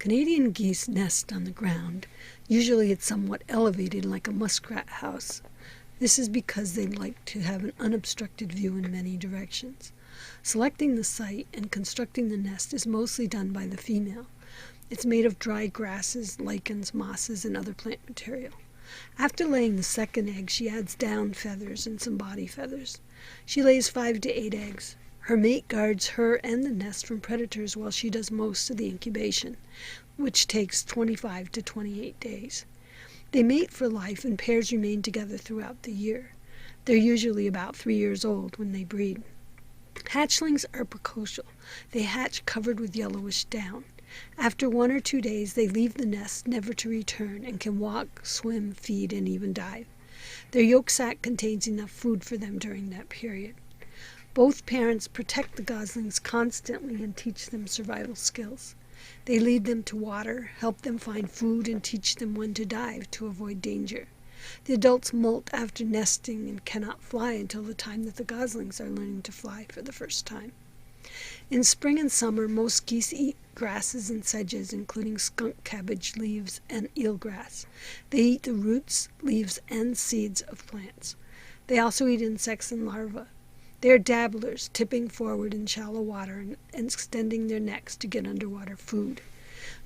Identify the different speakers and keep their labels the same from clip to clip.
Speaker 1: Canadian geese nest on the ground. Usually it's somewhat elevated like a muskrat house. This is because they like to have an unobstructed view in many directions. Selecting the site and constructing the nest is mostly done by the female. It's made of dry grasses, lichens, mosses, and other plant material. After laying the second egg, she adds down feathers and some body feathers. She lays 5 to 8 eggs. Her mate guards her and the nest from predators while she does most of the incubation, which takes 25 to 28 days. They mate for life and pairs remain together throughout the year. They're usually about 3 years old when they breed. Hatchlings are precocial. They hatch covered with yellowish down. After 1 or 2 days, they leave the nest never to return and can walk, swim, feed, and even dive. Their yolk sac contains enough food for them during that period. Both parents protect the goslings constantly and teach them survival skills. They lead them to water, help them find food, and teach them when to dive to avoid danger. The adults molt after nesting and cannot fly until the time that the goslings are learning to fly for the first time. In spring and summer, most geese eat grasses and sedges, including skunk cabbage leaves and eelgrass. They eat the roots, leaves, and seeds of plants. They also eat insects and larvae. They are dabblers, tipping forward in shallow water and extending their necks to get underwater food.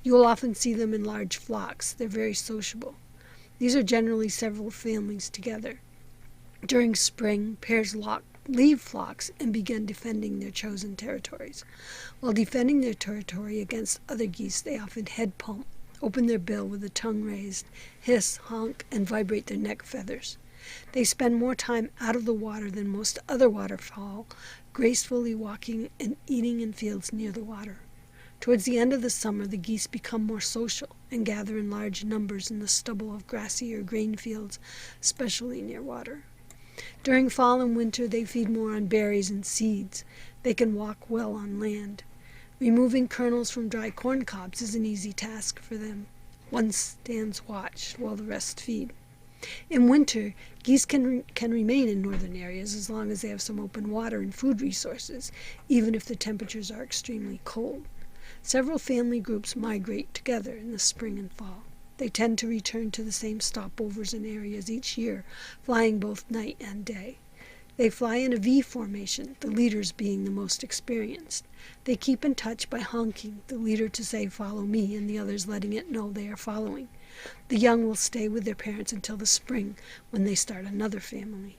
Speaker 1: You will often see them in large flocks. They're very sociable. These are generally several families together. During spring, pairs leave flocks and begin defending their chosen territories. While defending their territory against other geese, they often head pump, open their bill with the tongue raised, hiss, honk, and vibrate their neck feathers. They spend more time out of the water than most other waterfowl, gracefully walking and eating in fields near the water. Towards the end of the summer, the geese become more social and gather in large numbers in the stubble of grassy or grain fields, especially near water. During fall and winter, they feed more on berries and seeds. They can walk well on land. Removing kernels from dry corn cobs is an easy task for them. One stands watch while the rest feed. In winter, geese can remain in northern areas as long as they have some open water and food resources, even if the temperatures are extremely cold. Several family groups migrate together in the spring and fall. They tend to return to the same stopovers and areas each year, flying both night and day. They fly in a V formation, the leaders being the most experienced. They keep in touch by honking, the leader to say, "Follow me," and the others letting it know they are following. The young will stay with their parents until the spring, when they start another family.